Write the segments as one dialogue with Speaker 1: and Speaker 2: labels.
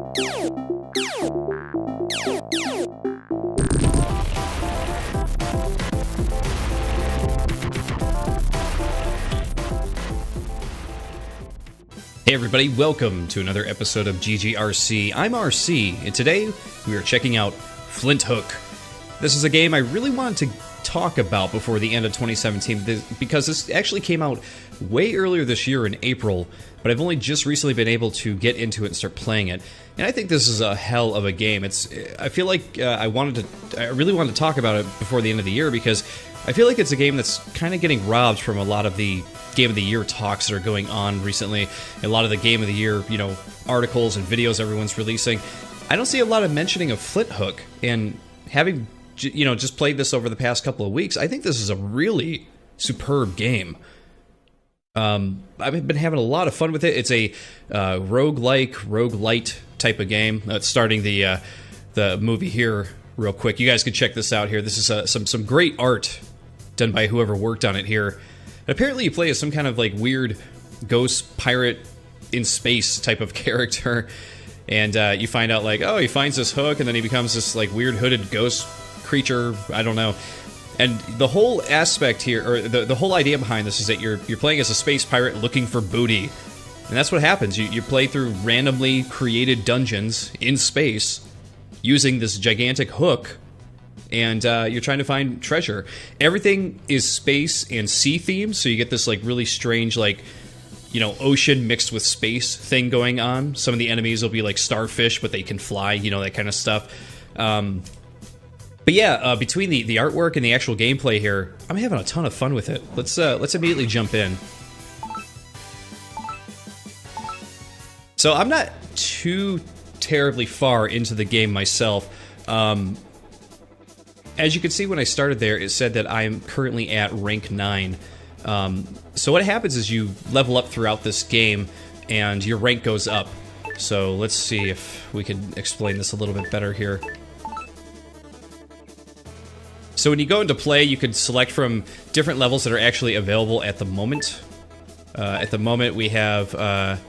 Speaker 1: Hey everybody, welcome to another episode of ArrrCee. I'm ArrrCee, and today we are checking out Flinthook. This is a game I really wanted to talk about before the end of 2017 because this actually came out way earlier this year in April, but I've only just recently been able to get into it and start playing it. And I think this is a hell of a game. I feel like I really wanted to talk about it before the end of the year because I feel like it's a game that's kind of getting robbed from a lot of the Game of the Year talks that are going on recently. A lot of the Game of the Year, articles and videos everyone's releasing. I don't see a lot of mentioning of Flinthook, and having, just played this over the past couple of weeks, I think this is a really superb game. I've been having a lot of fun with it. It's a roguelite type of game. Starting the movie here real quick. You guys can check this out here. This is some great art done by whoever worked on it here. Apparently you play as some kind of like weird ghost pirate in space type of character, and you find out like, oh, he finds this hook and then he becomes this like weird hooded ghost creature, I don't know. And the whole aspect here, or the whole idea behind this, is that you're playing as a space pirate looking for booty. And that's what happens. You play through randomly created dungeons in space using this gigantic hook, and you're trying to find treasure. Everything is space and sea themed, so you get this like really strange like, ocean mixed with space thing going on. Some of the enemies will be like starfish, but they can fly, that kind of stuff. But yeah, between the artwork and the actual gameplay here, I'm having a ton of fun with it. Let's immediately jump in. So I'm not too terribly far into the game myself. As you can see when I started there, it said that I'm currently at rank 9. So what happens is you level up throughout this game, and your rank goes up. So let's see if we can explain this a little bit better here. So when you go into play, you can select from different levels that are actually available at the moment. At the moment, we have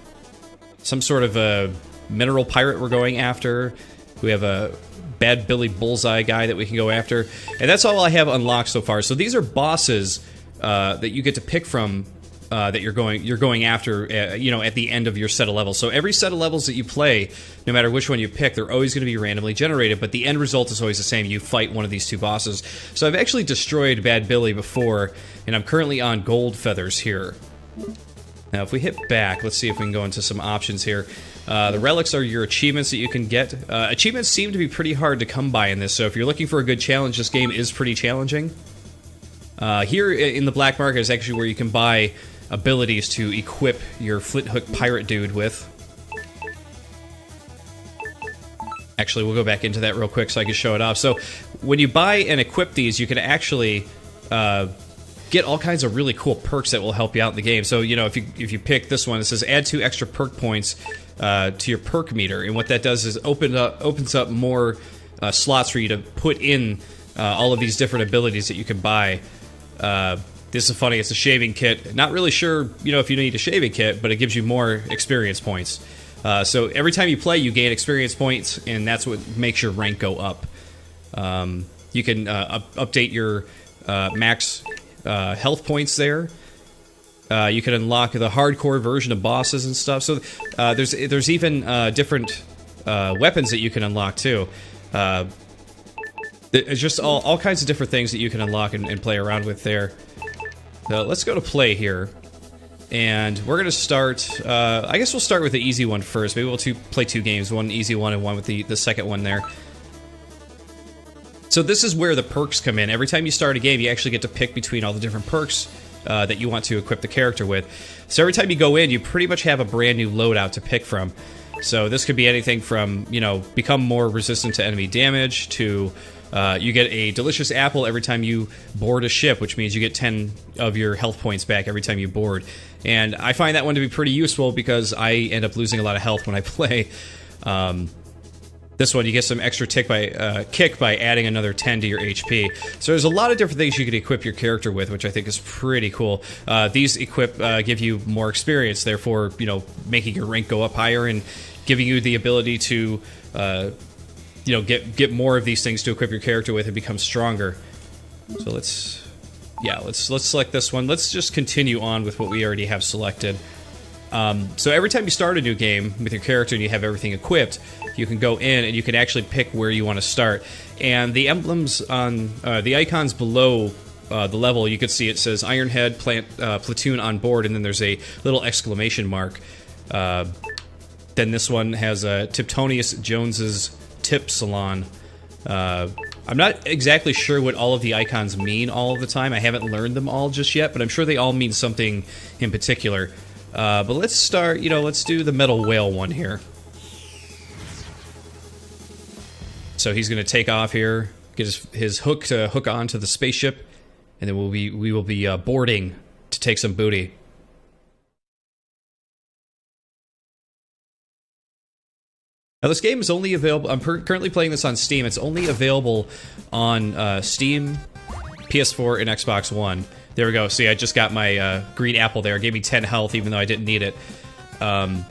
Speaker 1: some sort of a mineral pirate we're going after. We have a Bad Billy Bullseye guy that we can go after. And that's all I have unlocked so far. So these are bosses that you get to pick from that you're going after, at the end of your set of levels. So every set of levels that you play, no matter which one you pick, they're always going to be randomly generated, but the end result is always the same. You fight one of these two bosses. So I've actually destroyed Bad Billy before, and I'm currently on gold feathers here. Now if we hit back, let's see if we can go into some options here. The relics are your achievements that you can get. Achievements seem to be pretty hard to come by in this, so if you're looking for a good challenge, this game is pretty challenging. Here in the black market is actually where you can buy abilities to equip your Flinthook pirate dude with. Actually, we'll go back into that real quick so I can show it off. So when you buy and equip these, you can actually get all kinds of really cool perks that will help you out in the game. So, if you pick this one, it says add 2 extra perk points to your perk meter, and what that does is opens up more slots for you to put in all of these different abilities that you can buy. This is funny, it's a shaving kit. Not really sure, if you need a shaving kit, but it gives you more experience points. So every time you play, you gain experience points, and that's what makes your rank go up. You can update your max health points there. You can unlock the hardcore version of bosses and stuff. So there's even different weapons that you can unlock too. It's just all kinds of different things that you can unlock and play around with there. So let's go to play here, and we're gonna start. I guess we'll start with the easy one first. Maybe we'll play 2 games, one easy one and one with the second one there. So this is where the perks come in. Every time you start a game, you actually get to pick between all the different perks that you want to equip the character with. So every time you go in, you pretty much have a brand new loadout to pick from. So this could be anything from, become more resistant to enemy damage, to you get a delicious apple every time you board a ship, which means you get 10 of your health points back every time you board. And I find that one to be pretty useful because I end up losing a lot of health when I play. This one, you get some extra kick by adding another 10 to your HP. So there's a lot of different things you can equip your character with, which I think is pretty cool. These give you more experience, therefore, making your rank go up higher and giving you the ability to, you know, get more of these things to equip your character with and become stronger. So let's select this one. Let's just continue on with what we already have selected. So every time you start a new game with your character and you have everything equipped, you can go in and you can actually pick where you want to start. And the emblems on the icons below the level, you can see it says Ironhead platoon on board, and then there's a little exclamation mark. Then this one has Tiptonius Jones's Tip Salon. I'm not exactly sure what all of the icons mean all of the time. I haven't learned them all just yet, but I'm sure they all mean something in particular. But let's start, you know, let's do the metal whale one here. So he's going to take off here, get his hook to hook onto the spaceship, and then we will be boarding to take some booty. Now this game is only available, I'm currently playing this on Steam, it's only available on Steam, PS4, and Xbox One. There we go, see I just got my green apple there, it gave me 10 health even though I didn't need it. But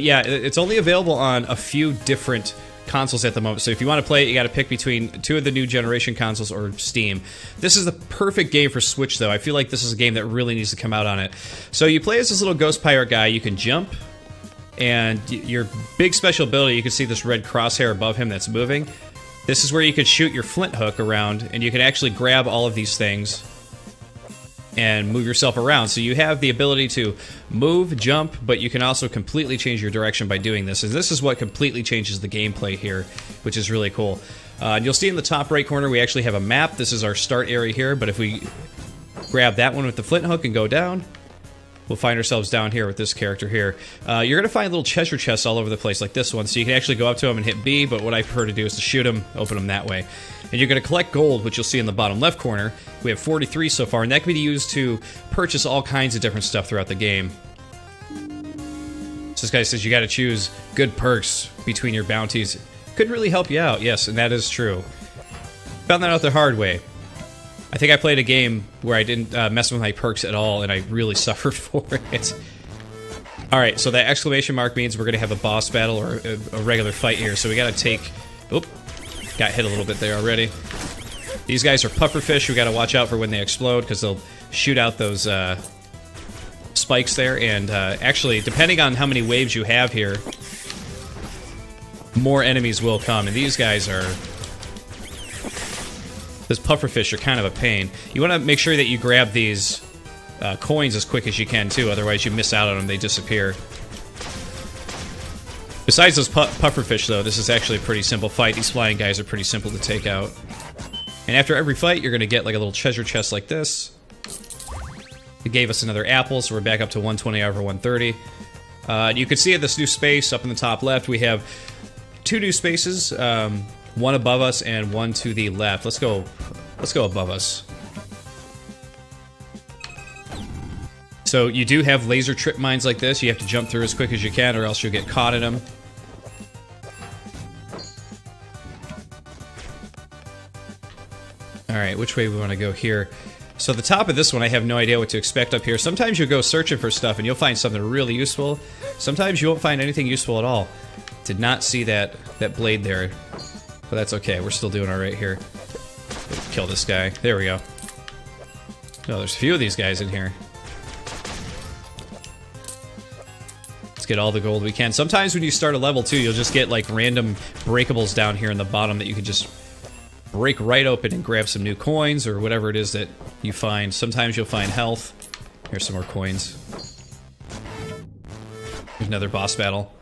Speaker 1: yeah, it's only available on a few different consoles at the moment, so if you want to play it, you got to pick between two of the new generation consoles or Steam. This is the perfect game for Switch though, I feel like this is a game that really needs to come out on it. So you play as this little ghost pirate guy, you can jump, and your big special ability, you can see this red crosshair above him that's moving. This is where you could shoot your Flinthook around, and you can actually grab all of these things and move yourself around. So you have the ability to move, jump, but you can also completely change your direction by doing this. And this is what completely changes the gameplay here, which is really cool. And you'll see in the top right corner, we actually have a map. This is our start area here, but if we grab that one with the Flinthook and go down, we'll find ourselves down here with this character here. You're going to find little treasure chests all over the place like this one, so you can actually go up to them and hit B, but what I prefer to do is to shoot them, open them that way. And you're going to collect gold, which you'll see in the bottom left corner. We have 43 so far, and that can be used to purchase all kinds of different stuff throughout the game. So this guy says you got to choose good perks between your bounties. Could really help you out, yes, and that is true. Found that out the hard way. I think I played a game where I didn't mess with my perks at all, and I really suffered for it. Alright, so that exclamation mark means we're going to have a boss battle or a regular fight here, so we got to take... Oop, got hit a little bit there already. These guys are pufferfish, we got to watch out for when they explode, because they'll shoot out those spikes there, and actually, depending on how many waves you have here, more enemies will come, and these guys are... Those pufferfish are kind of a pain. You want to make sure that you grab these coins as quick as you can, too, otherwise you miss out on them, they disappear. Besides those pufferfish, though, this is actually a pretty simple fight. These flying guys are pretty simple to take out. And after every fight, you're going to get like a little treasure chest like this. It gave us another apple, so we're back up to 120 over 130. You can see at this new space up in the top left, we have two new spaces. One above us and one to the left. Let's go above us. So you do have laser trip mines like this. You have to jump through as quick as you can or else you'll get caught in them. Alright, which way we want to go here? So the top of this one, I have no idea what to expect up here. Sometimes you'll go searching for stuff and you'll find something really useful. Sometimes you won't find anything useful at all. Did not see that blade there. But that's okay, we're still doing alright here. Kill this guy. There we go. Oh, there's a few of these guys in here. Let's get all the gold we can. Sometimes when you start a level too, you'll just get like random breakables down here in the bottom that you can just break right open and grab some new coins or whatever it is that you find. Sometimes you'll find health. Here's some more coins. There's another boss battle.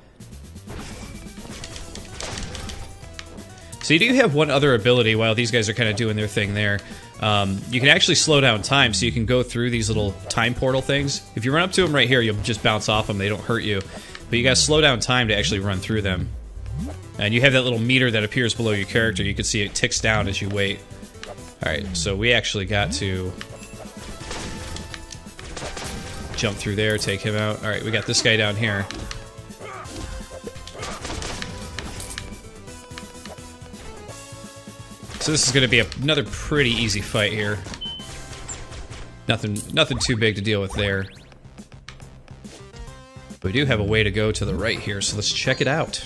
Speaker 1: So you do have one other ability while these guys are kind of doing their thing there. You can actually slow down time, so you can go through these little time portal things. If you run up to them right here, you'll just bounce off them, they don't hurt you. But you gotta slow down time to actually run through them. And you have that little meter that appears below your character, you can see it ticks down as you wait. Alright, so we actually got to jump through there, take him out. Alright, we got this guy down here. So this is going to be another pretty easy fight here. Nothing too big to deal with there. We do have a way to go to the right here, so let's check it out.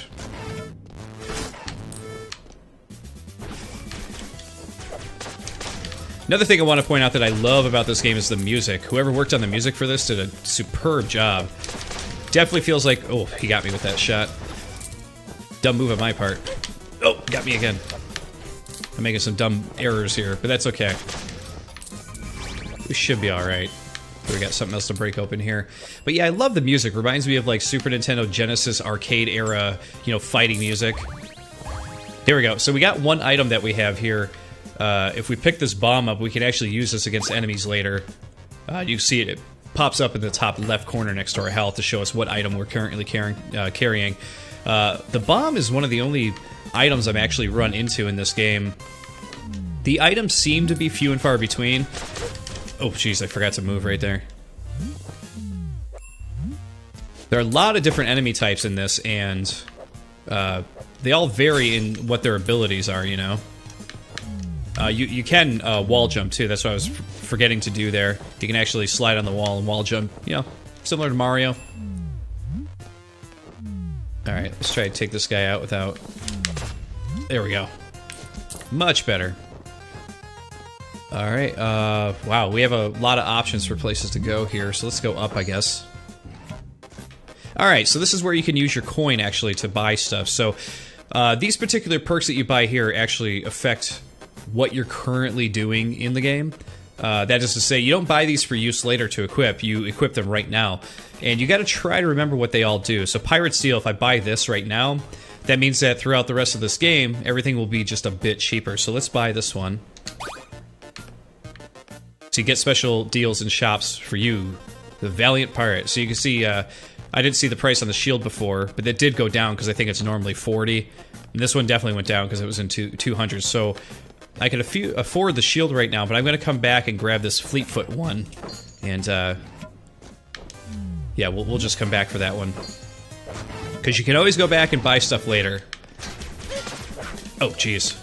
Speaker 1: Another thing I want to point out that I love about this game is the music. Whoever worked on the music for this did a superb job. Definitely feels like... Oh, he got me with that shot. Dumb move on my part. Oh, got me again. I'm making some dumb errors here, but that's okay. We should be alright. We got something else to break open here. But yeah, I love the music. Reminds me of like Super Nintendo Genesis arcade era, you know, fighting music. Here we go. So we got one item that we have here. If we pick this bomb up, we can actually use this against enemies later. You see it pops up in the top left corner next to our health to show us what item we're currently carrying. The bomb is one of the only items I've actually run into in this game. The items seem to be few and far between. Oh, jeez, I forgot to move right there. There are a lot of different enemy types in this, and they all vary in what their abilities are, you know? You can wall jump, too. That's what I was forgetting to do there. You can actually slide on the wall and wall jump, you know, similar to Mario. Alright, let's try to take this guy out without... There we go. Much better. Alright, wow, we have a lot of options for places to go here, so let's go up, I guess. Alright, so this is where you can use your coin, actually, to buy stuff. So, these particular perks that you buy here actually affect what you're currently doing in the game. That is to say, you don't buy these for use later to equip, you equip them right now. And you gotta try to remember what they all do. So Pirate Steel, if I buy this right now, that means that throughout the rest of this game, everything will be just a bit cheaper. So let's buy this one. So you get special deals in shops for you, the Valiant Pirate. So you can see, I didn't see the price on the shield before, but it did go down because I think it's normally 40. And this one definitely went down because it was in 200. So I can afford the shield right now, but I'm going to come back and grab this Fleetfoot one. And, yeah, we'll just come back for that one. Because you can always go back and buy stuff later. Oh, jeez.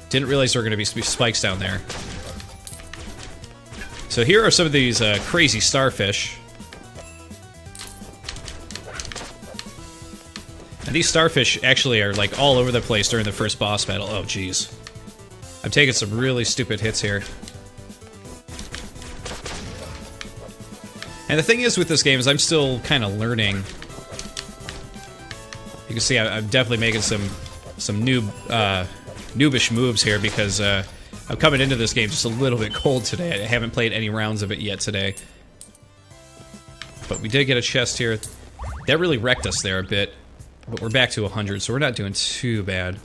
Speaker 1: Didn't realize there were going to be spikes down there. So here are some of these crazy starfish. And these starfish actually are like all over the place during the first boss battle. Oh, jeez. I'm taking some really stupid hits here. And the thing is with this game is I'm still kind of learning. You can see I'm definitely making some noobish moves here because I'm coming into this game just a little bit cold today. I haven't played any rounds of it yet today. But we did get a chest here. That really wrecked us there a bit. But we're back to 100, so we're not doing too bad.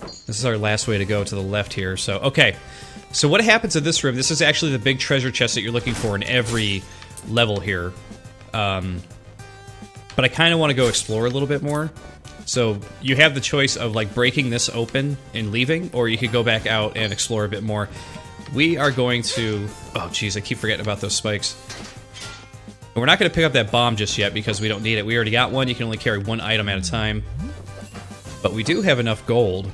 Speaker 1: This is our last way to go to the left here. So, okay. So what happens in this room, this is actually the big treasure chest that you're looking for in every level here. But I kind of want to go explore a little bit more. So you have the choice of like breaking this open and leaving, or you could go back out and explore a bit more. We are going to... Oh, jeez, I keep forgetting about those spikes. And we're not going to pick up that bomb just yet because we don't need it. We already got one. You can only carry one item at a time. But we do have enough gold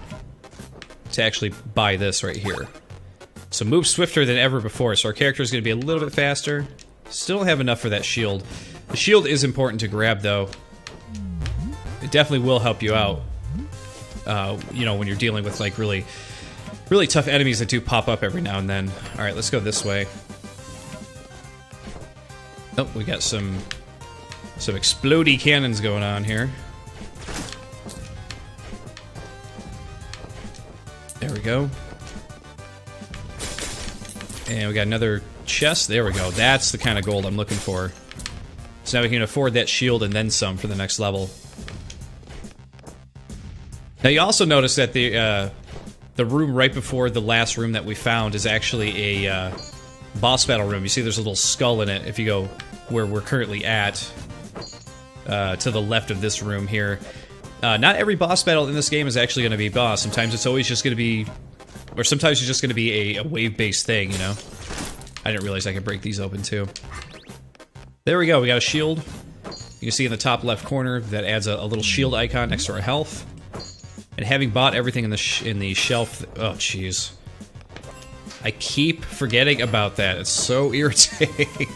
Speaker 1: to actually buy this right here. So move swifter than ever before. So our character is going to be a little bit faster. Still don't have enough for that shield. The shield is important to grab, though. It definitely will help you out. You know, when you're dealing with, like, really tough enemies that do pop up every now and then. Alright, let's go this way. Oh, we got some explodey cannons going on here. There we go. And we got another chest. There we go. That's the kind of gold I'm looking for. So now we can afford that shield and then some for the next level. Now you also notice that the room right before the last room that we found is actually a boss battle room. You see there's a little skull in it if you go where we're currently at, to the left of this room here. Not every boss battle in this game is actually going to be boss. Sometimes it's always just going to be... Or sometimes it's just going to be a wave-based thing, you know? I didn't realize I could break these open, too. There we go, we got a shield. You can see in the top left corner that adds a little shield icon next to our health. And having bought everything in the shelf... Oh, jeez. I keep forgetting about that. It's so irritating.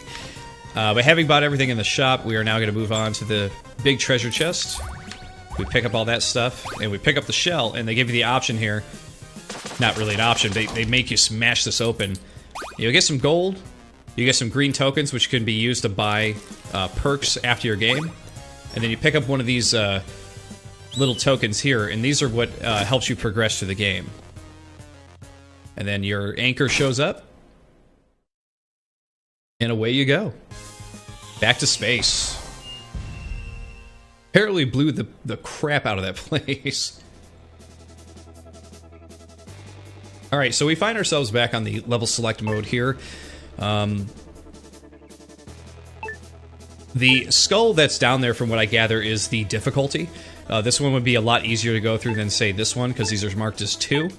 Speaker 1: But having bought everything in the shop, we are now going to move on to the big treasure chest. We pick up all that stuff, and we pick up the shell, and they give you the option here. Not really an option, they make you smash this open. You get some gold, you get some green tokens, which can be used to buy perks after your game. And then you pick up one of these little tokens here, and these are what helps you progress through the game. And then your anchor shows up, and away you go. Back to space. Apparently blew the crap out of that place. Alright, so we find ourselves back on the level select mode here. The skull that's down there, from what I gather, is the difficulty. This one would be a lot easier to go through than, say, this one, because these are marked as 2.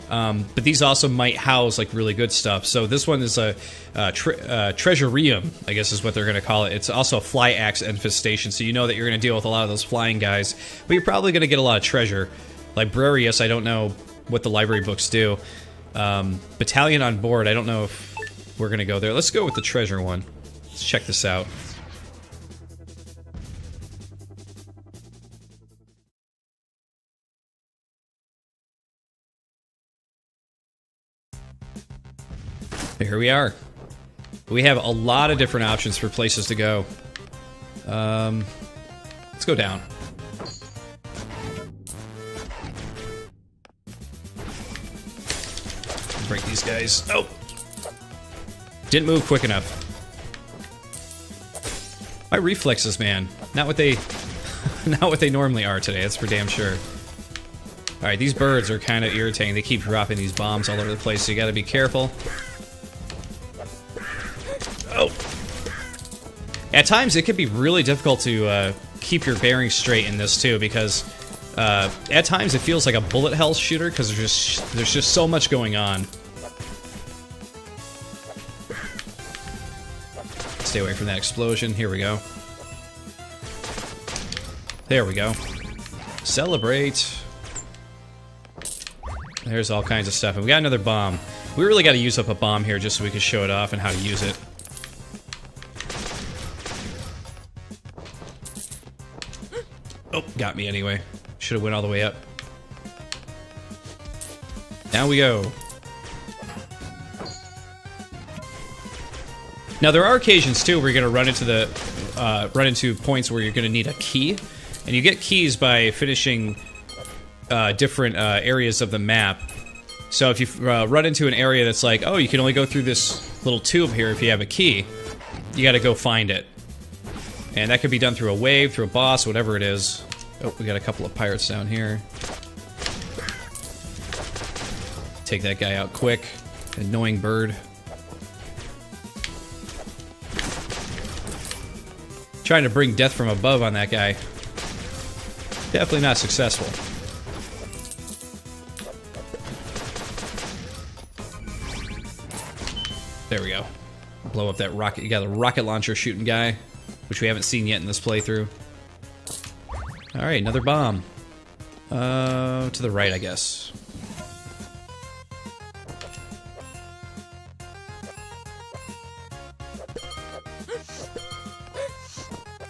Speaker 1: But these also might house, like, really good stuff. So this one is a treasureum, I guess is what they're going to call it. It's also a fly axe infestation, so you know that you're going to deal with a lot of those flying guys. But you're probably going to get a lot of treasure. Librarius, I don't know what the library books do. Battalion on board, I don't know if we're going to go there. Let's go with the treasure one. Let's check this out. Here we are. We have a lot of different options for places to go. Let's go down. Break these guys. Oh! Didn't move quick enough. My reflexes, man. Not what they... not what they normally are today, that's for damn sure. Alright, these birds are kind of irritating. They keep dropping these bombs all over the place, so you gotta be careful. Oh! At times, it can be really difficult to keep your bearings straight in this, too, because at times it feels like a bullet hell shooter, because there's just so much going on. Stay away from that explosion. Here we go. There we go. Celebrate. There's all kinds of stuff. And we got another bomb. We really got to use up a bomb here just so we can show it off and how to use it. Oh, got me anyway. Should have went all the way up. Down we go. Now there are occasions too where you're gonna run into points where you're gonna need a key, and you get keys by finishing different areas of the map. So if you run into an area that's like, oh, you can only go through this little tube here if you have a key, you gotta go find it. And that could be done through a wave, through a boss, whatever it is. Oh, we got a couple of pirates down here. Take that guy out quick. Annoying bird. Trying to bring death from above on that guy. Definitely not successful. There we go. Blow up that rocket. You got a rocket launcher shooting guy, which we haven't seen yet in this playthrough. Alright, another bomb. To the right, I guess.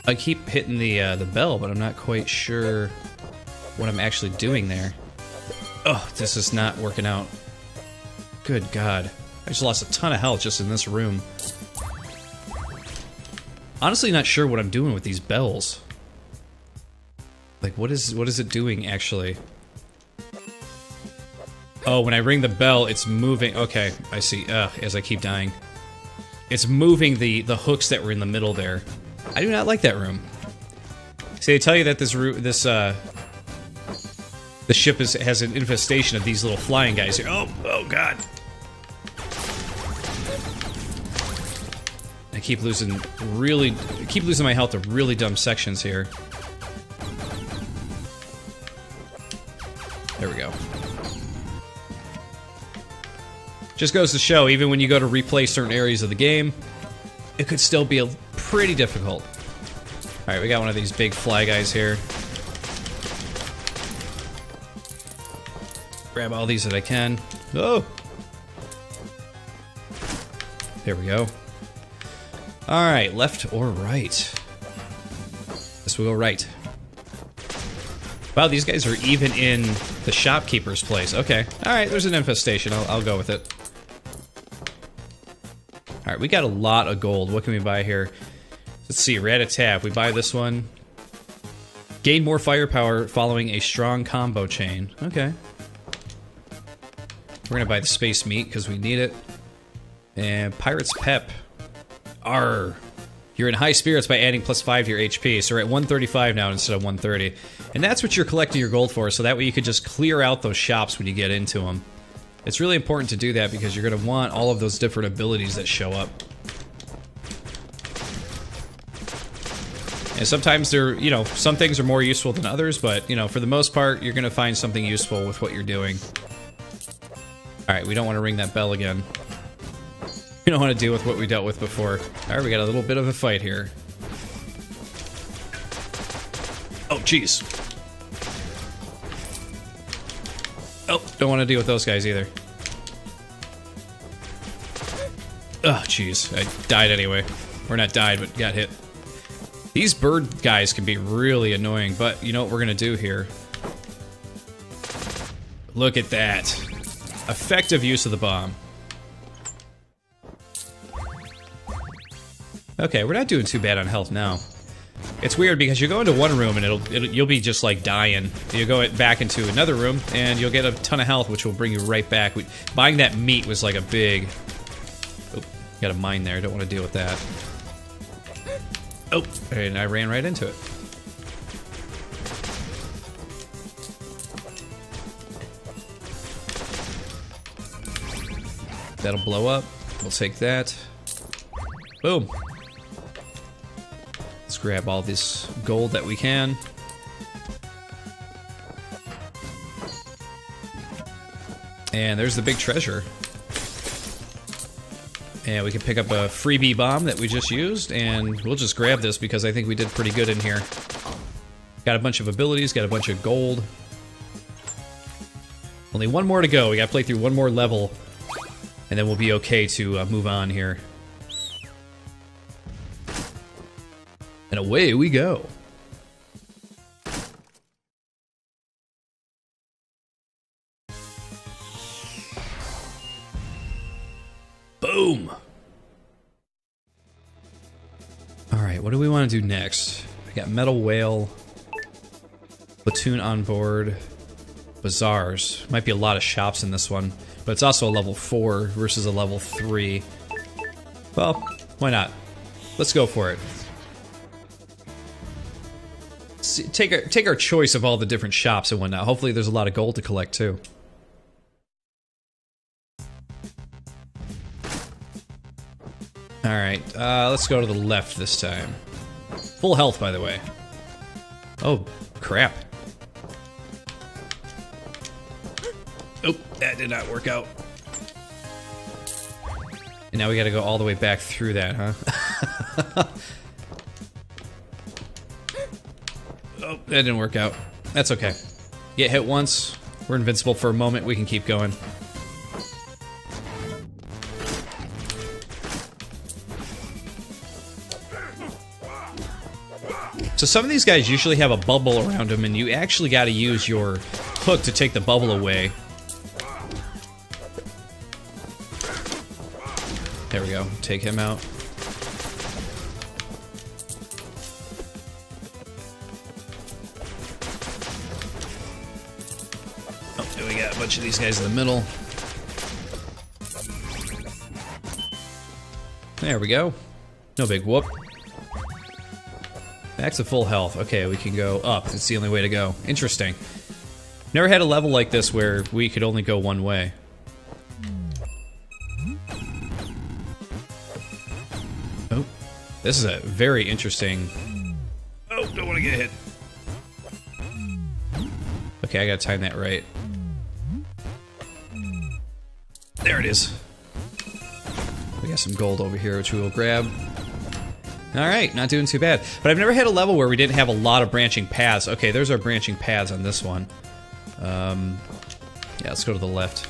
Speaker 1: I keep hitting the bell, but I'm not quite sure what I'm actually doing there. Oh, this is not working out. Good God. I just lost a ton of health just in this room. Honestly, not sure what I'm doing with these bells. Like, what is it doing, actually? Oh, when I ring the bell, it's moving... Okay, I see. As I keep dying. It's moving the hooks that were in the middle there. I do not like that room. See, they tell you that the ship has an infestation of these little flying guys here. Oh God! I keep losing my health to really dumb sections here. There we go. Just goes to show, even when you go to replay certain areas of the game, it could still be pretty difficult. Alright, we got one of these big fly guys here. Grab all these that I can. Oh! There we go. Alright, left or right? Guess we'll go right. Wow, these guys are even in the shopkeeper's place. Okay. Alright, there's an infestation. I'll go with it. Alright, we got a lot of gold. What can we buy here? Let's see, Rat-a-Tap. We buy this one. Gain more firepower following a strong combo chain. Okay. We're gonna buy the space meat because we need it. And Pirate's Pep. Arr. You're in high spirits by adding +5 to your HP, so we're at 135 now instead of 130. And that's what you're collecting your gold for, so that way you could just clear out those shops when you get into them. It's really important to do that because you're going to want all of those different abilities that show up. And sometimes they're, you know, some things are more useful than others, but, you know, for the most part, you're going to find something useful with what you're doing. Alright, we don't want to ring that bell again. We don't want to deal with what we dealt with before. Alright, we got a little bit of a fight here. Oh, jeez. Oh, don't want to deal with those guys either. Oh, jeez. I died anyway. Or not died, but got hit. These bird guys can be really annoying, but you know what we're going to do here? Look at that. Effective use of the bomb. Okay, we're not doing too bad on health now. It's weird because you go into one room and you'll be just like dying. You go back into another room and you'll get a ton of health, which will bring you right back. Buying that meat was like a big... Oh, got a mine there. Don't want to deal with that. Oh, and I ran right into it. That'll blow up. We'll take that. Boom. Let's grab all this gold that we can. And there's the big treasure. And we can pick up a freebie bomb that we just used, and we'll just grab this because I think we did pretty good in here. Got a bunch of abilities, got a bunch of gold. Only one more to go. We gotta play through one more level, and then we'll be okay to move on here. And away we go. Boom! Alright, what do we want to do next? We got Metal Whale, Platoon on board, Bazaars. Might be a lot of shops in this one, but it's also a level 4 versus a level 3. Well, why not? Let's go for it. Take our choice of all the different shops and whatnot. Hopefully there's a lot of gold to collect too. Alright, let's go to the left this time. Full health, by the way. Oh, crap. Oh, that did not work out. And now we gotta go all the way back through that, huh? Oh, that didn't work out. That's okay. Get hit once, we're invincible for a moment, we can keep going. So some of these guys usually have a bubble around them, and you actually gotta use your hook to take the bubble away. There we go, take him out. Oh, we got a bunch of these guys in the middle. There we go. No big whoop. Back to full health. Okay, we can go up. It's the only way to go. Interesting. Never had a level like this where we could only go one way. Oh, this is a very interesting... Oh, don't want to get hit. Okay, I gotta time that right. There it is. We got some gold over here, which we will grab. Alright, not doing too bad. But I've never had a level where we didn't have a lot of branching paths. Okay, there's our branching paths on this one. Yeah, let's go to the left.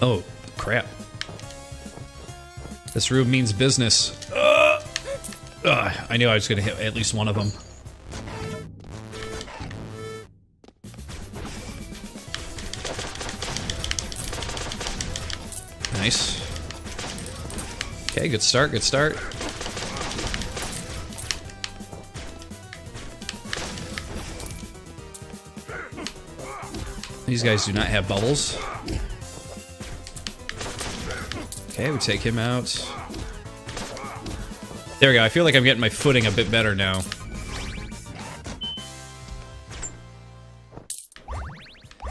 Speaker 1: Oh, crap. This room means business. I knew I was gonna hit at least one of them. Nice. Okay, good start, good start. These guys do not have bubbles. Okay, we take him out. There we go, I feel like I'm getting my footing a bit better now.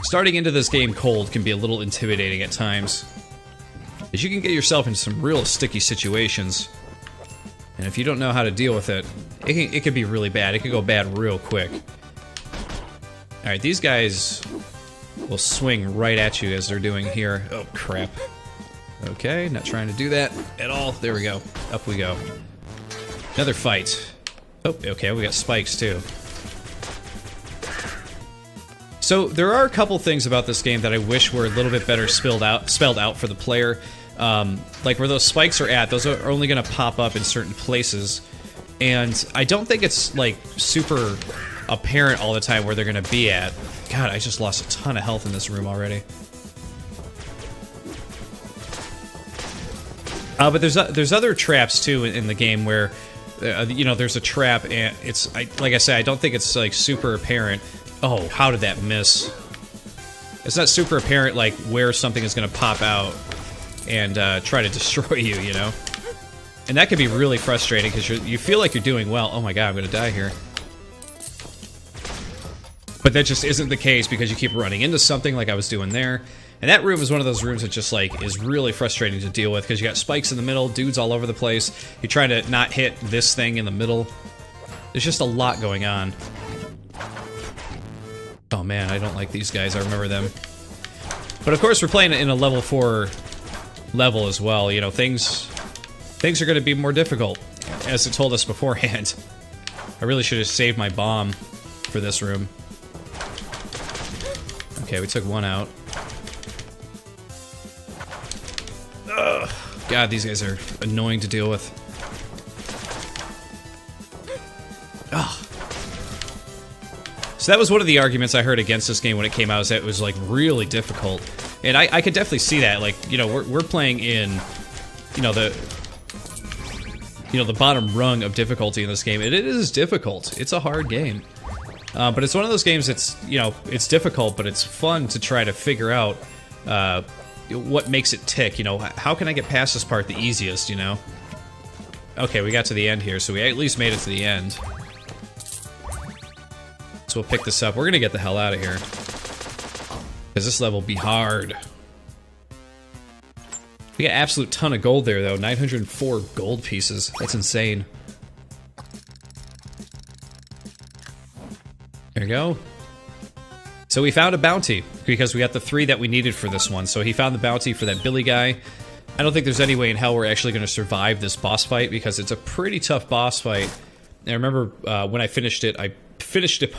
Speaker 1: Starting into this game cold can be a little intimidating at times, as you can get yourself into some real sticky situations. And if you don't know how to deal with it, it can be really bad. It can go bad real quick. Alright, these guys will swing right at you as they're doing here. Oh, crap. Okay, not trying to do that at all. There we go. Up we go. Another fight. Oh, okay, we got spikes too. So, there are a couple things about this game that I wish were a little bit better spelled out for the player. Like where those spikes are at, those are only going to pop up in certain places. And I don't think it's, like, super apparent all the time where they're going to be at. God, I just lost a ton of health in this room already. But there's other traps too in the game where, you know, there's a trap and it's like I said, I don't think it's like super apparent. Oh, how did that miss? It's not super apparent like where something is going to pop out and try to destroy you, you know. And that can be really frustrating because you feel like you're doing well. Oh my god, I'm going to die here. But that just isn't the case because you keep running into something like I was doing there. And that room is one of those rooms that just, like, is really frustrating to deal with because you got spikes in the middle, dudes all over the place. You're trying to not hit this thing in the middle. There's just a lot going on. Oh man, I don't like these guys. I remember them. But of course, we're playing in a level 4 level as well. You know, things are going to be more difficult, as it told us beforehand. I really should have saved my bomb for this room. Okay, we took one out. Ugh. God, these guys are annoying to deal with. Ugh. So that was one of the arguments I heard against this game when it came out, is that it was, like, really difficult. And I could definitely see that. Like, you know, we're playing in, you know, the bottom rung of difficulty in this game. And it is difficult. It's a hard game. But it's one of those games that's, you know, it's difficult, but it's fun to try to figure out what makes it tick, you know. How can I get past this part the easiest, you know? Okay, we got to the end here, so we at least made it to the end. So we'll pick this up. We're gonna get the hell out of here, because this level will be hard. We got an absolute ton of gold there, though. 904 gold pieces. That's insane. There we go. So we found a bounty, because we got the 3 that we needed for this one. So he found the bounty for that Billy guy. I don't think there's any way in hell we're actually going to survive this boss fight, because it's a pretty tough boss fight. And I remember when I finished it by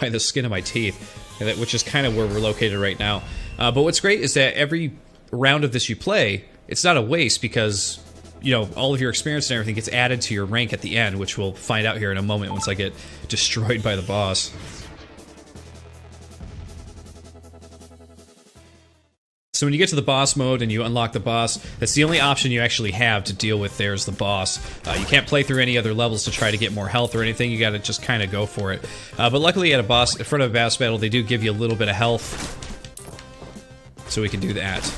Speaker 1: the skin of my teeth, which is kind of where we're located right now. But what's great is that every round of this you play, it's not a waste, because, you know, all of your experience and everything gets added to your rank at the end, which we'll find out here in a moment once I get destroyed by the boss. So when you get to the boss mode and you unlock the boss, that's the only option you actually have to deal with there is the boss. You can't play through any other levels to try to get more health or anything. You gotta just kind of go for it. But luckily in front of a boss battle, they do give you a little bit of health. So we can do that.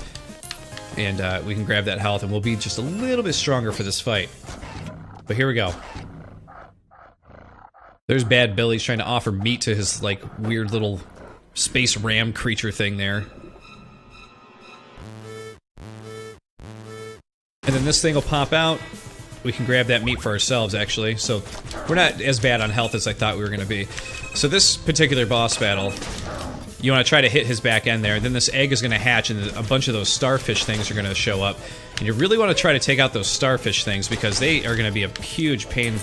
Speaker 1: And we can grab that health and we'll be just a little bit stronger for this fight. But here we go. There's Bad Billy's trying to offer meat to his, like, weird little space ram creature thing there. And then this thing will pop out. We can grab that meat for ourselves, actually. So we're not as bad on health as I thought we were going to be. So this particular boss battle, you want to try to hit his back end there. And then this egg is going to hatch, and a bunch of those starfish things are going to show up. And you really want to try to take out those starfish things, because they are going to be a huge pain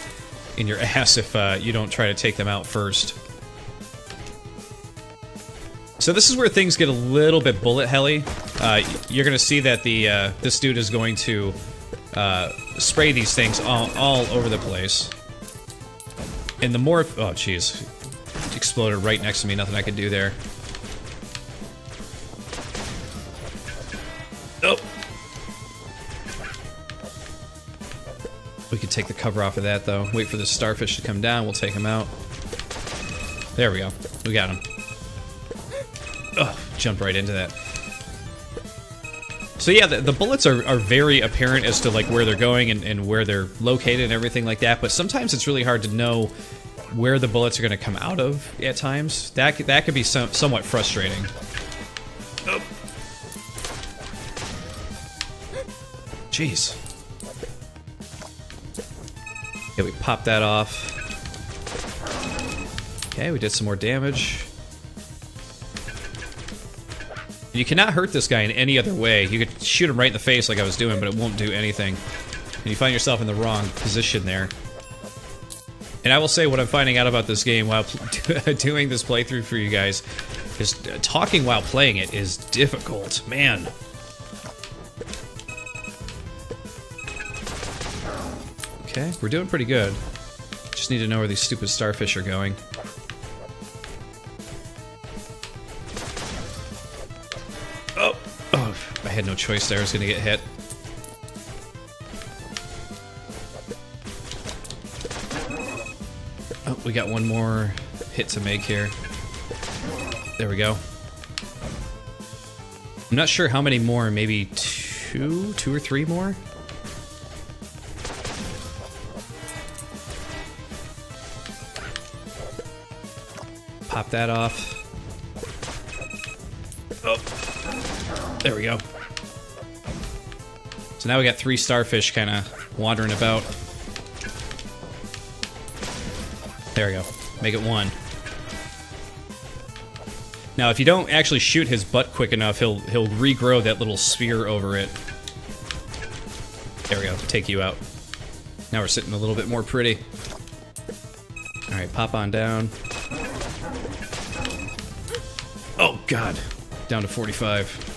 Speaker 1: in your ass if you don't try to take them out first. So this is where things get a little bit bullet helly. You're going to see that this dude is going to spray these things all over the place. And the more... Oh, jeez. Exploded right next to me. Nothing I could do there. Oh! We could take the cover off of that, though. Wait for the starfish to come down. We'll take him out. There we go. We got him. Oh, jumped right into that. So yeah, the bullets are very apparent as to like where they're going and where they're located and everything like that, but sometimes it's really hard to know where the bullets are going to come out of at times. That could be somewhat frustrating. Oh. Jeez. Okay, we popped that off. Okay, we did some more damage. You cannot hurt this guy in any other way. You could shoot him right in the face like I was doing, but it won't do anything. And you find yourself in the wrong position there. And I will say what I'm finding out about this game while doing this playthrough for you guys is talking while playing it is difficult. Man. Okay, we're doing pretty good. Just need to know where these stupid starfish are going. Oh, I had no choice there. I was going to get hit. Oh, we got one more hit to make here. There we go. I'm not sure how many more. Maybe two or three more? Pop that off. Oh. There we go. So now we got 3 starfish kind of wandering about. There we go. Make it 1. Now, if you don't actually shoot his butt quick enough, he'll regrow that little sphere over it. There we go. Take you out. Now we're sitting a little bit more pretty. All right, pop on down. Oh God, down to 45.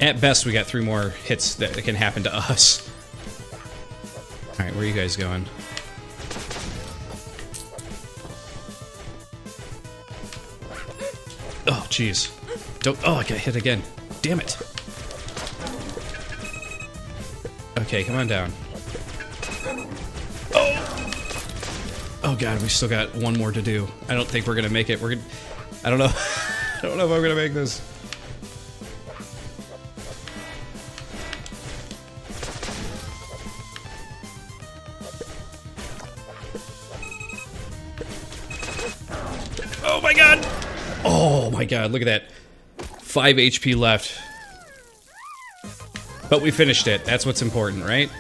Speaker 1: At best, we got 3 more hits that can happen to us. All right, where are you guys going? Oh, jeez. Don't... Oh, I got hit again. Damn it. Okay, come on down. Oh! Oh, God, we still got 1 more to do. I don't think we're gonna make it. We're gonna... I don't know. I don't know if I'm gonna make this. Oh my God! Oh my God, look at that. 5 HP left. But we finished it. That's what's important, right?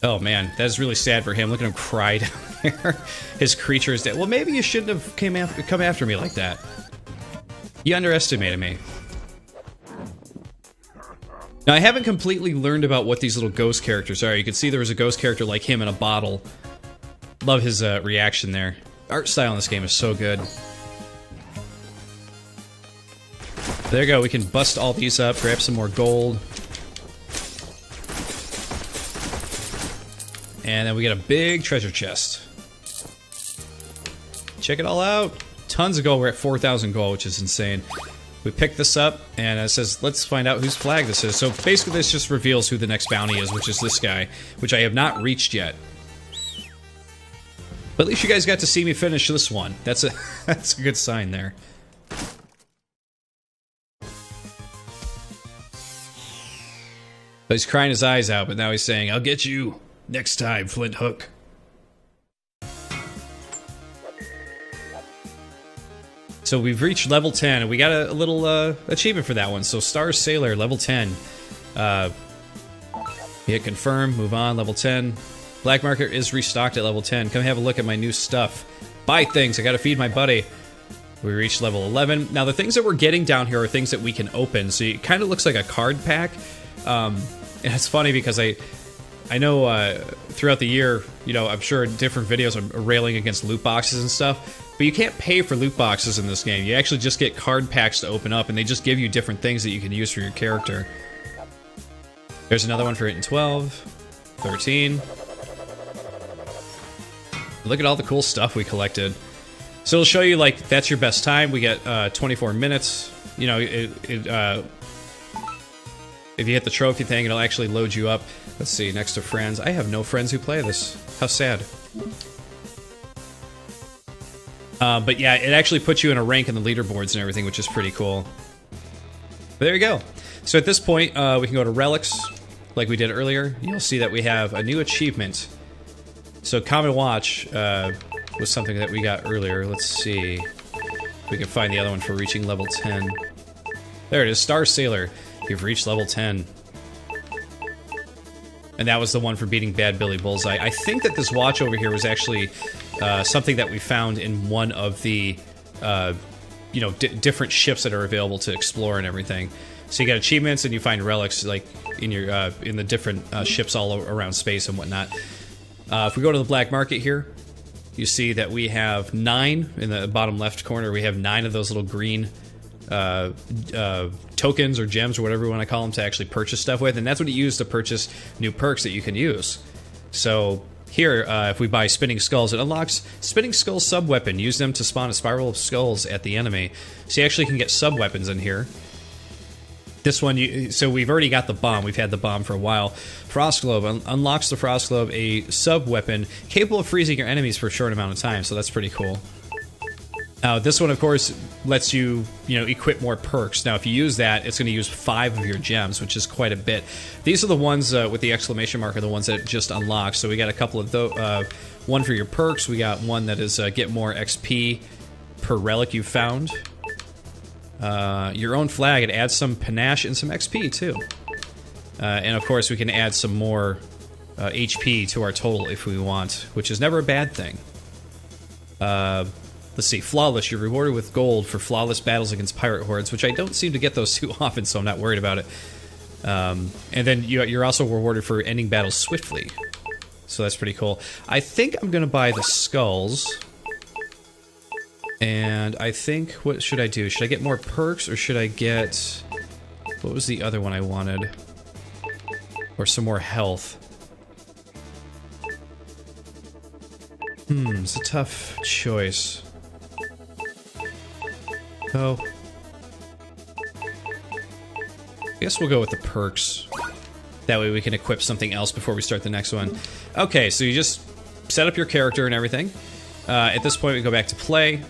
Speaker 1: Oh man, that is really sad for him. Look at him cry down there. His creature is dead. Well, maybe you shouldn't have come after me like that. You underestimated me. Now, I haven't completely learned about what these little ghost characters are. You can see there was a ghost character like him in a bottle. Love his reaction there. Art style in this game is so good. There you go. We can bust all these up, grab some more gold. And then we get a big treasure chest. Check it all out. Tons of gold. We're at 4,000 gold, which is insane. We pick this up, and it says, let's find out whose flag this is. So basically this just reveals who the next bounty is, which is this guy, which I have not reached yet. But at least you guys got to see me finish this one. That's a that's a good sign there. He's crying his eyes out, but now he's saying, I'll get you next time, Flinthook. So we've reached level 10, and we got a little achievement for that one. So Star Sailor, level 10. Hit confirm, move on, level 10. Black market is restocked at level 10. Come have a look at my new stuff. Buy things, I gotta feed my buddy. We reached level 11. Now the things that we're getting down here are things that we can open. So it kind of looks like a card pack. And it's funny because I know throughout the year, you know, I'm sure different videos are railing against loot boxes and stuff, but you can't pay for loot boxes in this game. You actually just get card packs to open up, and they just give you different things that you can use for your character. There's another one for 8 and 12, 13. Look at all the cool stuff we collected. So it'll show you, like, that's your best time. We get 24 minutes. You know, if you hit the trophy thing, it'll actually load you up. Let's see, next to friends. I have no friends who play this. How sad. But yeah, it actually puts you in a rank in the leaderboards and everything, which is pretty cool. But there you go. So at this point, we can go to relics, like we did earlier. You'll see that we have a new achievement. So Common Watch was something that we got earlier. Let's see if we can find the other one for reaching level 10. There it is, Star Sailor. You've reached level 10. And that was the one for beating Bad Billy Bullseye. I think that this watch over here was actually something that we found in one of the, you know, different ships that are available to explore and everything. So you get achievements and you find relics, like in your in the different ships all around space and whatnot. If we go to the black market here, you see that we have 9 in the bottom left corner. We have 9 of those little green tokens or gems or whatever you want to call them to actually purchase stuff with, and that's what you use to purchase new perks that you can use. So here, if we buy Spinning Skulls, it unlocks Spinning Skull sub-weapon. Use them to spawn a spiral of skulls at the enemy. So you actually can get sub-weapons in here. This one, so we've already got the bomb. We've had the bomb for a while. Frost Globe unlocks the Frost Globe, a sub-weapon capable of freezing your enemies for a short amount of time, so that's pretty cool. Now, this one, of course, lets you, equip more perks. Now, if you use that, it's going to use 5 of your gems, which is quite a bit. These are the ones with the exclamation mark, are the ones that just unlock. So we got a couple of those. One for your perks. We got one that is get more XP per relic you found. Your own flag. It adds some panache and some XP, too. And, of course, we can add some more HP to our total if we want, which is never a bad thing. Let's see, Flawless. You're rewarded with gold for flawless battles against pirate hordes, which I don't seem to get those too often, so I'm not worried about it. And then you're also rewarded for ending battles swiftly. So that's pretty cool. I think I'm going to buy the skulls. And I think, what should I do? Should I get more perks, or should I get... What was the other one I wanted? Or some more health. It's a tough choice. Oh. I guess we'll go with the perks. That way we can equip something else before we start the next one. Okay, so you just set up your character and everything. At this point we go back to play.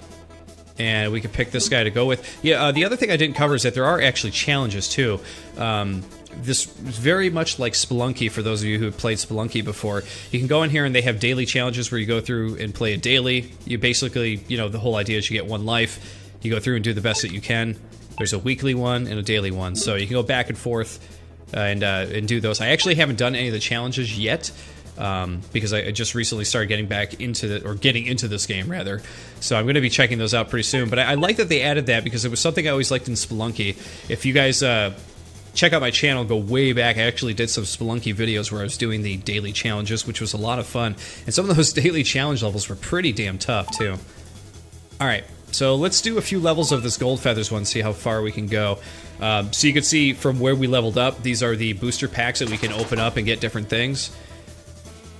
Speaker 1: And we can pick this guy to go with. Yeah, the other thing I didn't cover is that there are actually challenges too. This is very much like Spelunky for those of you who have played Spelunky before. You can go in here and they have daily challenges where you go through and play a daily. You basically, the whole idea is you get 1 life. You go through and do the best that you can. There's a weekly one and a daily one. So you can go back and forth and do those. I actually haven't done any of the challenges yet. Because I just recently started getting back into getting into this game, rather. So I'm going to be checking those out pretty soon. But I like that they added that because it was something I always liked in Spelunky. If you guys check out my channel, go way back, I actually did some Spelunky videos where I was doing the daily challenges, which was a lot of fun. And some of those daily challenge levels were pretty damn tough, too. Alright, so let's do a few levels of this Gold Feathers one, see how far we can go. So you can see from where we leveled up, these are the booster packs that we can open up and get different things.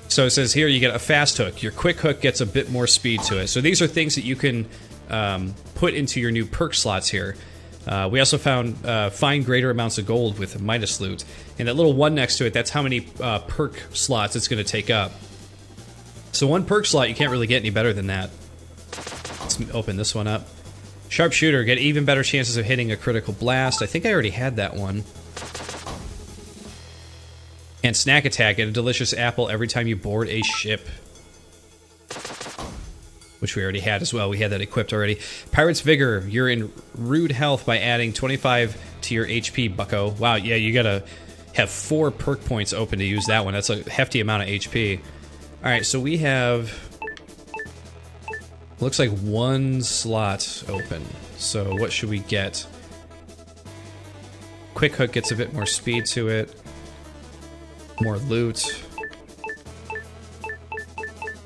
Speaker 1: So it says here you get a fast hook. Your quick hook gets a bit more speed to it. So these are things that you can put into your new perk slots here. We also found find greater amounts of gold with Midas loot. And that little 1 next to it, that's how many perk slots it's going to take up. So 1 perk slot, you can't really get any better than that. Let's open this one up. Sharpshooter, get even better chances of hitting a critical blast. I think I already had that one. And Snack Attack, get a delicious apple every time you board a ship. Which we already had as well. We had that equipped already. Pirate's Vigor, you're in rude health by adding 25 to your HP, bucko. Wow, yeah, you gotta have 4 perk points open to use that one. That's a hefty amount of HP. Alright, so we have... Looks like 1 slot open. So what should we get? Quick Hook gets a bit more speed to it. More loot.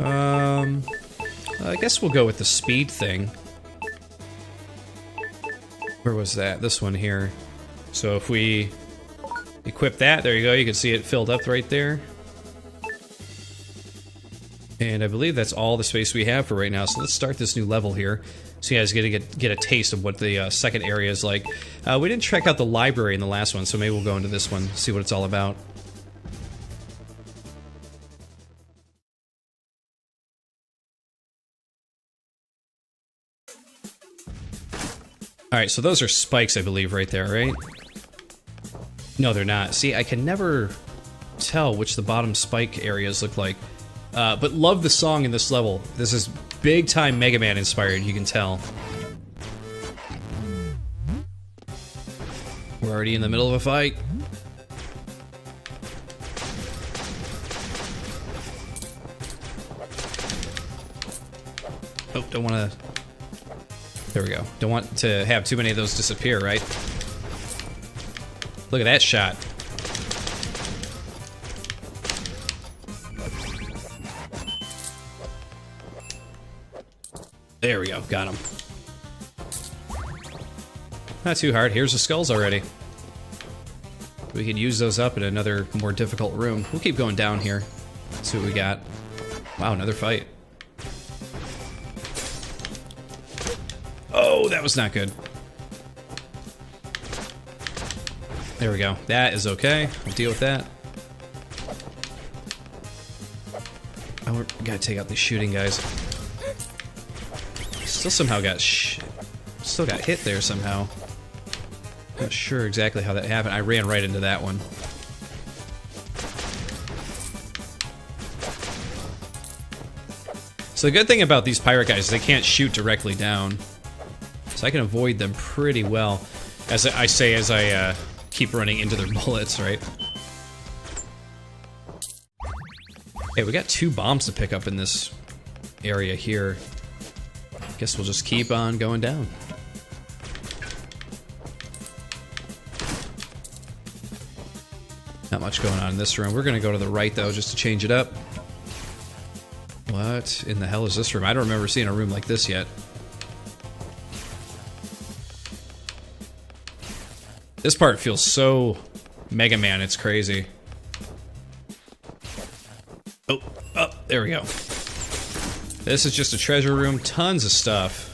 Speaker 1: I guess we'll go with the speed thing. Where was that? This one here. So if we equip that, there you go, you can see it filled up right there. And I believe that's all the space we have for right now, so let's start this new level here. So you guys get a taste of what the second area is like. We didn't check out the library in the last one, so maybe we'll go into this one, see what it's all about. Alright, so those are spikes, I believe, right there, right? No, they're not. See, I can never tell which the bottom spike areas look like. But love the song in this level. This is big time Mega Man inspired, you can tell. We're already in the middle of a fight. Oh, don't want to... There we go. Don't want to have too many of those disappear, right? Look at that shot. There we go. Got him. Not too hard. Here's the skulls already. We could use those up in another more difficult room. We'll keep going down here. See what we got. Wow, another fight. Oh, that was not good. There we go. That is okay. We'll deal with that. Oh, we gotta take out these shooting guys. Still somehow got still got hit there somehow. Not sure exactly how that happened. I ran right into that one. So the good thing about these pirate guys is they can't shoot directly down. So I can avoid them pretty well. As I say, as I keep running into their bullets, right? Hey, we got 2 bombs to pick up in this area here. Guess we'll just keep on going down. Not much going on in this room. We're gonna go to the right though, just to change it up. What in the hell is this room? I don't remember seeing a room like this yet. This part feels so Mega Man, it's crazy. Oh, there we go. This is just a treasure room, tons of stuff.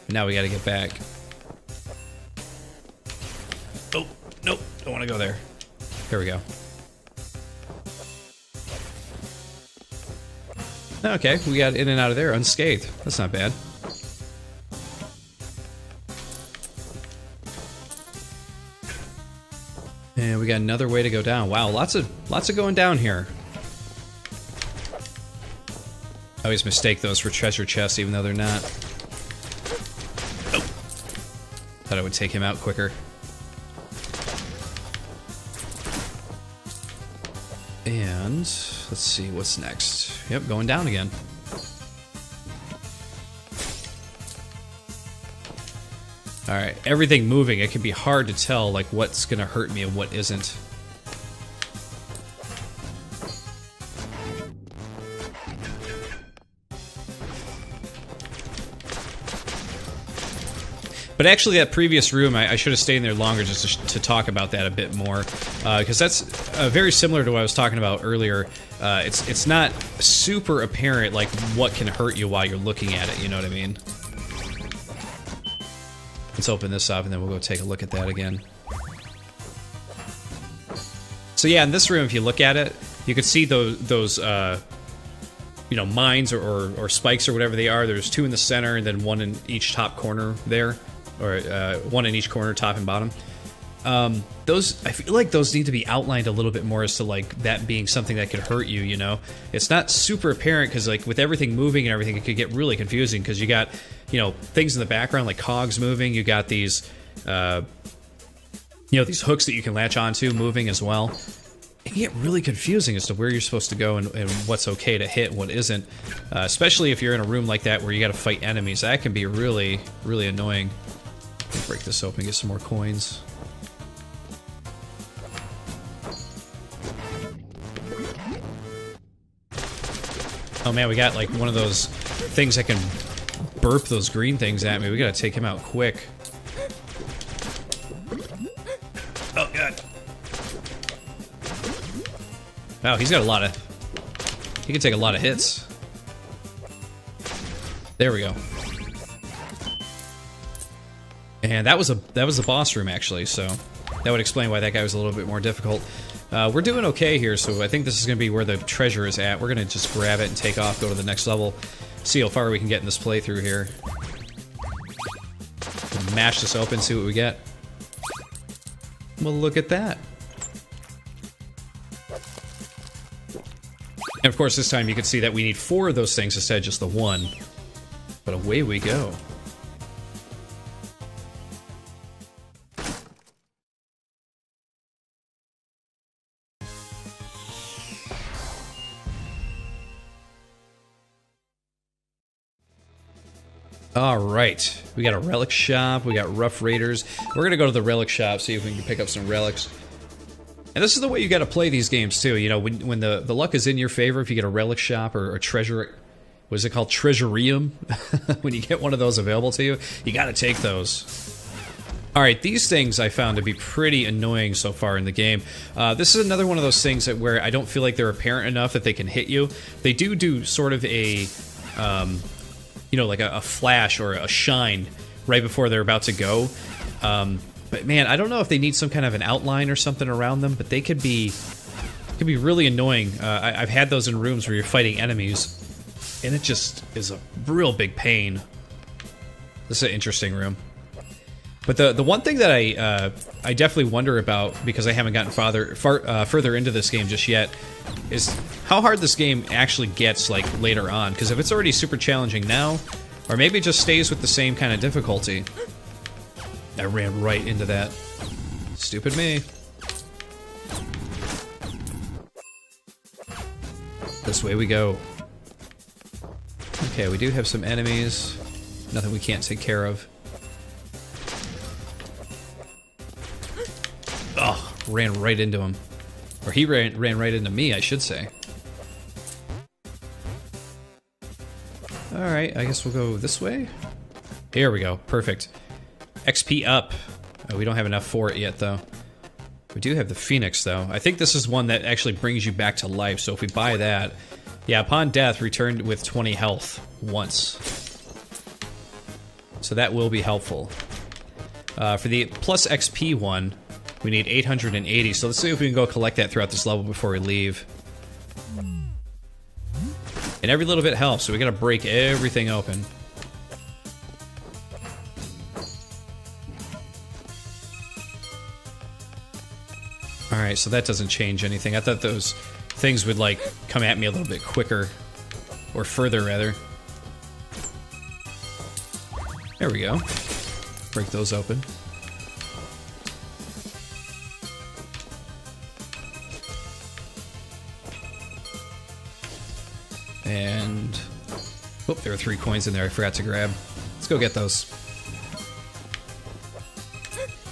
Speaker 1: Now we gotta get back. Oh, nope, don't wanna go there. There we go. Okay, we got in and out of there unscathed. That's not bad. And we got another way to go down. Wow, lots of going down here. I always mistake those for treasure chests, even though they're not. Oh. Thought I would take him out quicker. And let's see what's next. Yep, going down again. Alright, everything moving, it can be hard to tell like what's gonna hurt me and what isn't. But actually, that previous room, I should have stayed in there longer just to talk about that a bit more, because that's very similar to what I was talking about earlier. It's not super apparent like what can hurt you while you're looking at it. You know what I mean? Let's open this up and then we'll go take a look at that again. So yeah, in this room, if you look at it, you can see those you know, mines or spikes or whatever they are. There's 2 in the center and then 1 in each top corner there. Or 1 in each corner, top and bottom. Those, I feel like those need to be outlined a little bit more as to like that being something that could hurt you, you know? It's not super apparent because like with everything moving and everything, it could get really confusing because you got, you know, things in the background like cogs moving, you got these, you know, these hooks that you can latch onto moving as well. It can get really confusing as to where you're supposed to go and what's okay to hit and what isn't. Especially if you're in a room like that where you gotta fight enemies. That can be really, really annoying. Break this open, get some more coins. Oh man, we got like one of those things that can burp those green things at me. We gotta take him out quick. Oh god. Wow, he's got a lot of... He can take a lot of hits. There we go. And that was the boss room actually, so that would explain why that guy was a little bit more difficult. We're doing okay here, so I think this is going to be where the treasure is at. We're going to just grab it and take off, go to the next level, see how far we can get in this playthrough here. We'll mash this open, see what we get. Well, look at that. And of course, this time you can see that we need 4 of those things instead of just the 1. But away we go. Alright, we got a relic shop, we got rough raiders. We're gonna go to the relic shop, see if we can pick up some relics. And this is the way you gotta play these games too, you know, when the luck is in your favor, if you get a relic shop or a treasure, what is it called, treasureum? When you get one of those available to you gotta take those. Alright, these things I found to be pretty annoying so far in the game. This is another one of those things that where I don't feel like they're apparent enough that they can hit you. They do sort of a... you know, like a flash or a shine right before they're about to go. But man, I don't know if they need some kind of an outline or something around them, but they could be really annoying. I've had those in rooms where you're fighting enemies, and it just is a real big pain. This is an interesting room. But the one thing that I definitely wonder about, because I haven't gotten further into this game just yet, is how hard this game actually gets like later on. Because if it's already super challenging now, or maybe it just stays with the same kind of difficulty. I ran right into that. Stupid me. This way we go. Okay, we do have some enemies. Nothing we can't take care of. Oh, ran right into him. Or he ran right into me, I should say. Alright, I guess we'll go this way. Here we go, perfect. XP up. Oh, we don't have enough for it yet, though. We do have the Phoenix, though. I think this is one that actually brings you back to life, so if we buy that... Yeah, upon death, return with 20 health once. So that will be helpful. For the plus XP one... We need 880, so let's see if we can go collect that throughout this level before we leave. And every little bit helps, so we gotta break everything open. Alright, so that doesn't change anything. I thought those things would, like, come at me a little bit quicker. Or further, rather. There we go. Break those open. And... Oh, there are 3 coins in there I forgot to grab. Let's go get those.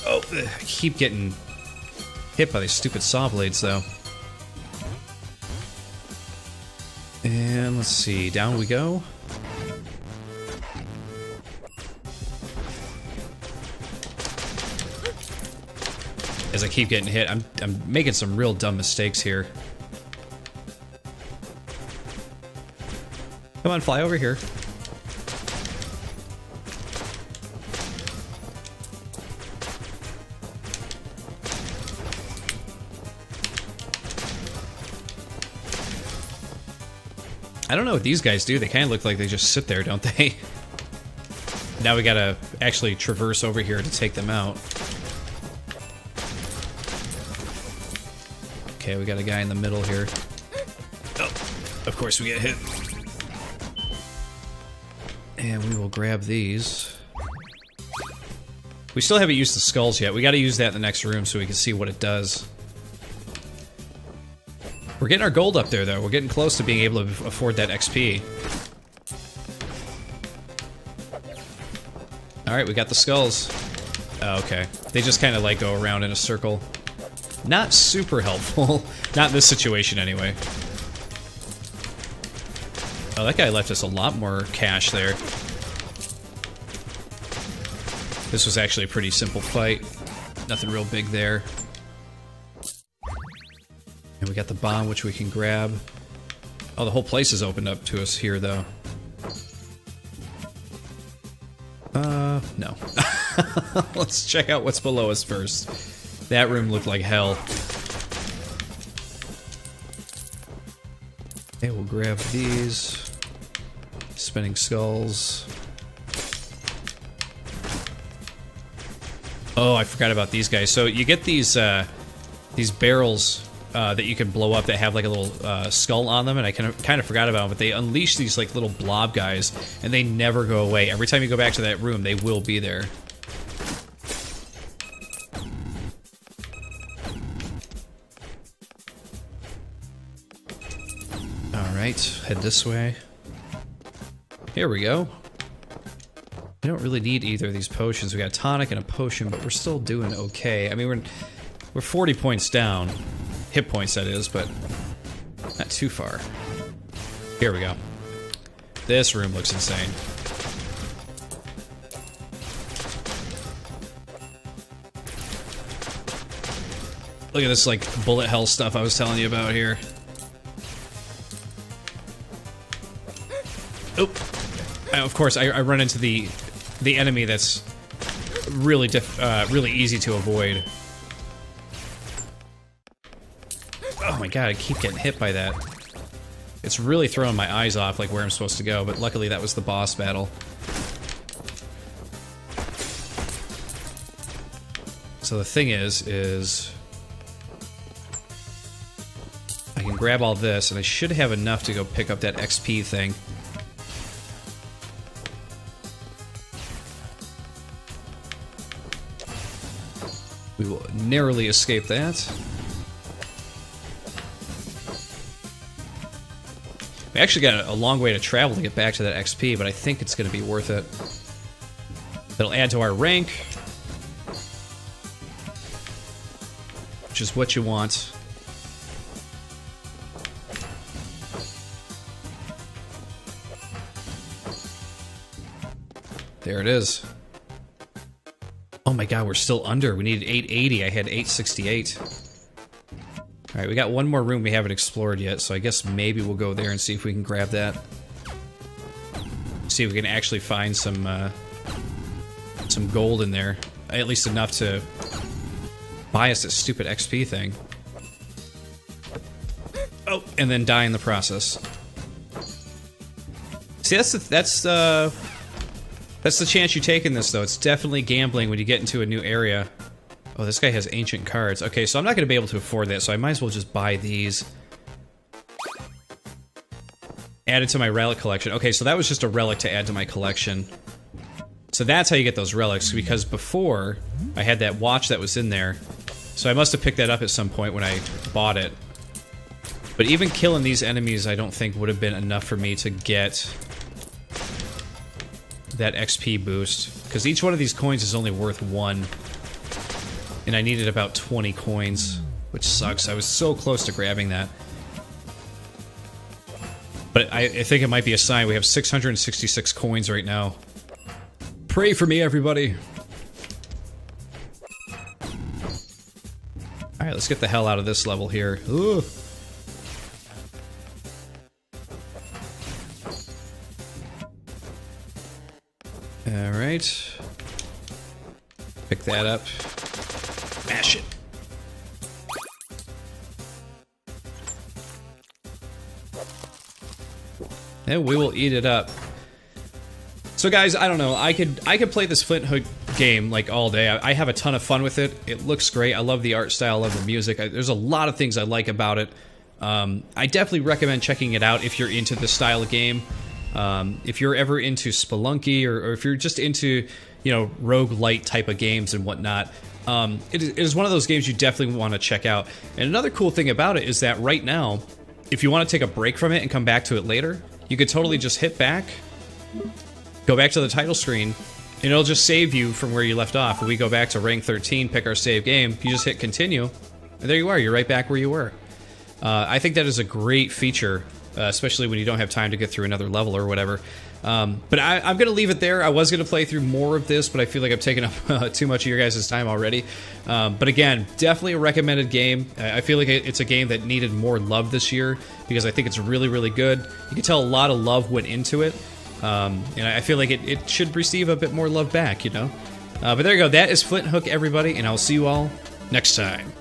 Speaker 1: Oh, I keep getting hit by these stupid saw blades, though. And let's see, down we go. As I keep getting hit, I'm making some real dumb mistakes here. Come on, fly over here. I don't know what these guys do. They kind of look like they just sit there, don't they? Now we gotta actually traverse over here to take them out. Okay, we got a guy in the middle here. Oh, of course we get hit. And we will grab these. We still haven't used the skulls yet. We gotta use that in the next room so we can see what it does. We're getting our gold up there, though. We're getting close to being able to afford that XP. Alright, we got the skulls. Oh, okay. They just kind of, like, go around in a circle. Not super helpful. Not in this situation, anyway. Oh, that guy left us a lot more cash there. This was actually a pretty simple fight. Nothing real big there. And we got the bomb, which we can grab. Oh, the whole place is opened up to us here, though. No. Let's check out what's below us first. That room looked like hell. Okay, we'll grab these. Spinning skulls. Oh, I forgot about these guys. So you get these barrels that you can blow up that have like a little skull on them, and I kind of forgot about them, but they unleash these like little blob guys, and they never go away. Every time you go back to that room, they will be there. Alright, head this way. Here we go. We don't really need either of these potions. We got a tonic and a potion, but we're still doing okay. I mean, we're 40 points down. Hit points, that is, but not too far. Here we go. This room looks insane. Look at this, like, bullet hell stuff I was telling you about here. Oh! Of course, I run into the enemy that's really really easy to avoid. Oh my god, I keep getting hit by that. It's really throwing my eyes off, like where I'm supposed to go, but luckily that was the boss battle. So the thing is I can grab all this, and I should have enough to go pick up that XP thing. We will narrowly escape that. We actually got a long way to travel to get back to that XP, but I think it's going to be worth it. It'll add to our rank, which is what you want. There it is. Oh my god, we're still under. We needed 880. I had 868. Alright, we got one more room we haven't explored yet, so I guess maybe we'll go there and see if we can grab that. See if we can actually find some gold in there. At least enough to buy us that stupid XP thing. Oh, and then die in the process. See, that's the chance you take in this, though. It's definitely gambling when you get into a new area. Oh, this guy has ancient cards. Okay, so I'm not going to be able to afford that, so I might as well just buy these. Add it to my relic collection. Okay, so that was just a relic to add to my collection. So that's how you get those relics, because before, I had that watch that was in there. So I must have picked that up at some point when I bought it. But even killing these enemies, I don't think would have been enough for me to get that XP boost. Because each one of these coins is only worth 1. And I needed about 20 coins, which sucks. I was so close to grabbing that. But I think it might be a sign. We have 666 coins right now. Pray for me, everybody. Alright, let's get the hell out of this level here. Ooh. Alright. Pick that up. Mash it. And we will eat it up. So guys, I don't know, I could play this Flinthook game like all day. I have a ton of fun with it. It looks great. I love the art style, I love the music. There's a lot of things I like about it. I definitely recommend checking it out if you're into this style of game. If you're ever into Spelunky, or if you're just into, you know, roguelite type of games and whatnot, it is one of those games you definitely want to check out. And another cool thing about it is that right now, if you want to take a break from it and come back to it later, you could totally just hit back, go back to the title screen, and it'll just save you from where you left off. When we go back to rank 13, pick our save game, you just hit continue, and there you are, you're right back where you were. I think that is a great feature especially when you don't have time to get through another level or whatever. But I'm going to leave it there. I was going to play through more of this, but I feel like I've taken up too much of your guys' time already. But again, definitely a recommended game. I feel like it's a game that needed more love this year because I think it's really, really good. You can tell a lot of love went into it. And I feel like it should receive a bit more love back, you know? But there you go. That is Flinthook, everybody, and I'll see you all next time.